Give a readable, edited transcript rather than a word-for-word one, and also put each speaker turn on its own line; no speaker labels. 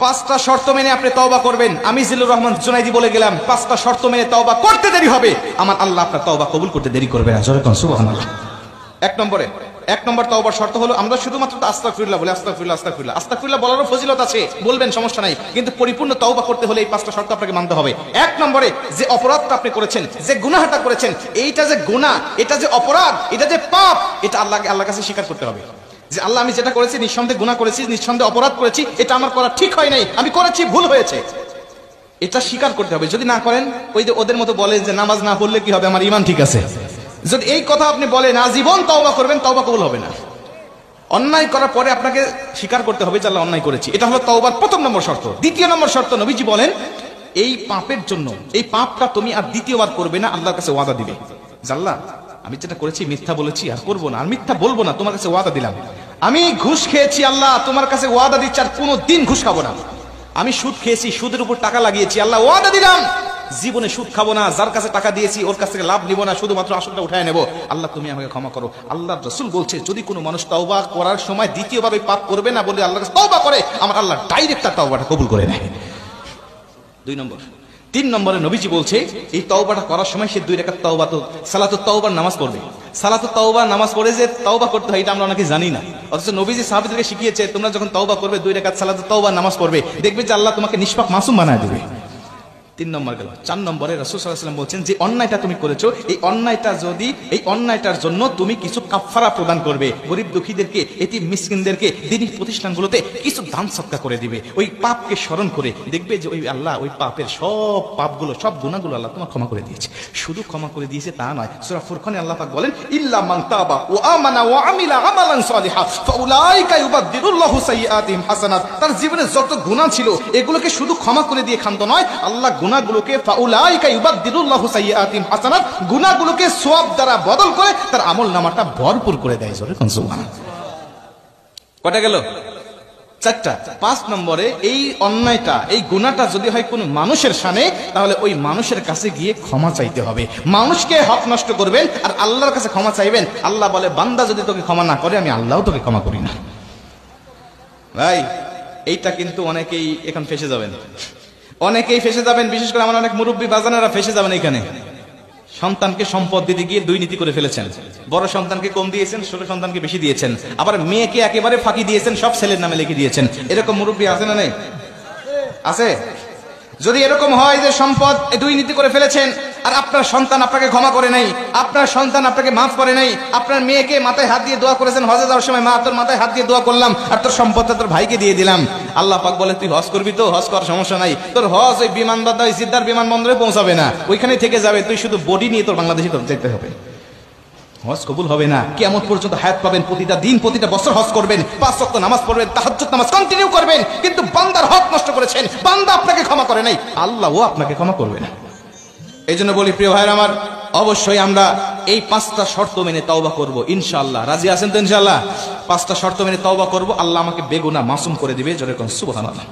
পাঁচটা শর্ত মেনে আপনি তওবা করবেন। আমি জিল্লুর রহমান জুনাইদি বলে গেলাম, পাঁচটা শর্ত মেনে তওবা করতে দেরি হবে, আমার আল্লাহ আপনার তওবা কবুল করতে দেরি করবে না। জোরে কোন সুবহানাল্লাহ। এক নম্বর তওবার শর্ত হলো আমরা শুধুমাত্র আস্তাগফিরুল্লাহ বলি, আস্তাগফিরুল্লাহ আস্তাগফিরুল্লাহ আস্তাগফিরুল্লাহ বলারও ফজিলত আছে, বলবেন, সমস্যা নাই, কিন্তু পরিপূর্ণ তওবা করতে হলে এই পাঁচটা শর্ত আপনাকে মানতে হবে। এক নম্বরে, যে অপরাধটা আপনি করেছেন, যে গুনাহটা করেছেন, এইটা যে গুনাহ, এটা যে অপরাধ, এটা যে পাপ, এটা আল্লাহর কাছে স্বীকার করতে হবে যে আল্লাহ আমি যেটা করেছি নিঃসন্দেহে গুনাহ করেছি, নিঃসন্দেহে অপরাধ করেছি, এটা আমার করা ঠিক হয় নাই, আমি করেছি, ভুল হয়েছে, এটা স্বীকার করতে হবে। যদি না করেন, ওই যে ওদের মতো বলেন যে নামাজ না পড়লে কি হবে, আমার ঈমান ঠিক আছে, যদি এই কথা আপনি বলেন আজীবন তওবা করবেন, তওবা কবুল হবে না। অন্যায় করার পরে আপনাকে স্বীকার করতে হবে যে আল্লাহ অন্যায় করেছি, এটা হলো তওবার প্রথম নম্বর শর্ত। দ্বিতীয় নম্বর শর্ত, নবীজি বলেন এই পাপের জন্য, এই পাপটা তুমি আর দ্বিতীয়বার করবে না, আল্লাহর কাছে ওয়াদা দিবে যে আল্লাহ আমি যেটা করেছি মিথ্যা বলেছি, আর করবো না, আর মিথ্যা বলবো না, তোমার কাছে ওয়াদা দিলাম। আমি ঘুষ খেয়েছি, আল্লাহ তোমার কাছে ওয়াদা দিচ্ছি আর কোনোদিন ঘুষ খাবো না। আমি সুদ খেয়েছি, সুদের উপর টাকা লাগিয়েছি, আল্লাহ ওয়াদা দিলাম জীবনে সুদ খাবো না, যার কাছে টাকা দিয়েছি ওর কাছ থেকে লাভ নিব না, শুধুমাত্র আসলটা উঠায় নেব। আল্লাহ তুমি আমাকে ক্ষমা করো। আল্লাহর রাসূল বলছে যদি কোনো মানুষ তওবা করার সময় দ্বিতীয়ভাবে পাপ করবে না বলে আল্লাহর কাছে তওবা করে, আমার আল্লাহ ডাইরেক্ট তার তওবাটা কবুল করে নেয়। 2 নম্বর। 3 নম্বরে নবীজি বলছে এই তওবাটা করার সময় সে 2 রাকাত তওবা তো সালাতুত তওবার নামাজ পড়বে। সালাতুত তওবার নামাজ পড়ে যে তওবা করতে হয় এটা আমরা অনেকে জানি না, অথচ নবীজি সাহাবীদেরকে শিখিয়েছে তোমরা যখন তওবা করবে 2 রাকাত সালাতুত তওবার নামাজ পড়বে, দেখবে যে আল্লাহ তোমাকে নিষ্পাক মাসুম বানায় দেবে। 3 নম্বর গেল। 4 নম্বরে রাসূল সাল্লাল্লাহু আলাইহি ওয়াসাল্লাম বলছেন যে অন্যায়টা তুমি করেছো, এই অন্যায়টার জন্য তুমি কিছু কাফারা প্রদান করবে, গরিব দুঃখীদেরকে, এতিম মিসকিনদেরকে, দ্বীনি প্রতিষ্ঠানগুলোতে কিছু দান সদকা করে দিবে। ওই পাপকে স্মরণ করে দেখবে যে ওই আল্লাহ ওই পাপের সব পাপগুলো, সব গুনাহগুলো আল্লাহ তোমার ক্ষমা করে দিয়েছে। শুধু ক্ষমা করে দিয়েছে তা নয়, সূরা ফুরকানে আল্লাহ পাক বলেন ইল্লা মান তাবা ওয়া আমানা ওয়া আমিলা আমালান সালিহা ফাউলাইকা ইউবাদদিলুল্লাহু সাইয়্যাতিহিম হাসানাত। তার জীবনে যত গুনাহ ছিল এগুলোকে শুধু ক্ষমা করে দিয়ে ক্ষান্ত নয়, আল্লাহ গুনাহগুলোকে ফাউলাইকা ইউবাদদিলুল্লাহু সাইয়্যাতিহিম হাসানাত, গুনাহগুলোকে সওয়াব দ্বারা বদল করে তার আমলনামাটা ভরপুর করে দেয়। জোরে কোন সুবহানাল্লাহ। কটা গেল? 4টা। 5 নম্বরে এই অন্যায়টা, এই গুনাহটা যদি হয় কোনো মানুষের শানে, তাহলে ওই মানুষের কাছে গিয়ে ক্ষমা চাইতে হবে। মানুষকে হক নষ্ট করবেন আর আল্লাহর কাছে ক্ষমা চাইবেন। আল্লাহ বলে বান্দা যদি তোকে ক্ষমা না করে আমি আল্লাহও তোকে ক্ষমা করি না। ভাই এইটা কিন্তু অনেকেই এখন ফেসে যাবেন, অনেকেই ফেসে যাবেন, বিশেষ করে আমার অনেক মুরব্বী বাজানেরা ফেসে যাবেন। এখানে সন্তানকে সম্পদ দিতে গিয়ে 2 নীতি করে ফেলেছেন। বড় সন্তানকে কম দিয়েছেন, ছোট সন্তানকে বেশি দিয়েছেন, আবার মেয়েকে একেবারে ফাঁকি দিয়েছেন, সব ছেলের নামে লিখে দিয়েছেন। এরকম মুরব্বী আছে না নেই? আছে। যদি এরকম হয় যে সম্পদ 2 নীতি করে ফেলেছেন আর আপনার সন্তান আপনাকে ক্ষমা করে নাই, আপনার সন্তান আপনাকে মাফ করে নাই, আপনার মেয়েকে মাথায় হাত দিয়ে দোয়া করেছেন হজে যাওয়ার সময়, মা তোর মাথায় হাত দিয়ে দোয়া করলাম আর তোর সম্পদটা তোর ভাইকে দিয়ে দিলাম, আল্লাহ পাক বলে তুই হজ করবি তো, হজ করার সমস্যা নাই, তোর হজ ওই বিমানবন্দর, ওই জিদ্দার বিমানবন্দরে পৌঁছাবে না, ওইখানেই থেকে যাবে, তুই শুধু বডি নিয়ে তোর বাংলাদেশে তোর যেতে হবে। হজ কবুল হবে না, কিয়ামত পর্যন্ত হায়াত পাবেন, প্রতিটা দিন প্রতিটা বছর হজ করবেন, 5 ওয়াক্ত নামাজ পড়বেন, তাহাজ্জুদ নামাজ কন্টিনিউ করবেন, কিন্তু বান্দার হক নষ্ট করেছেন, বান্দা আপনাকে ক্ষমা করে নাই, আল্লাহও আপনাকে ক্ষমা করবে না। এই জন্য বলি প্রিয় ভাইরা আমার, অবশ্যই আমরা এই 5টা শর্ত মেনে তওবা করব ইনশাআল্লাহ। রাজি আছেন তো ইনশাআল্লাহ? 5টা শর্ত মেনে তওবা করব, আল্লাহ আমাকে বেগুনাহ মাসুম করে দিবে। জোরে কোন সুবহানাল্লাহ।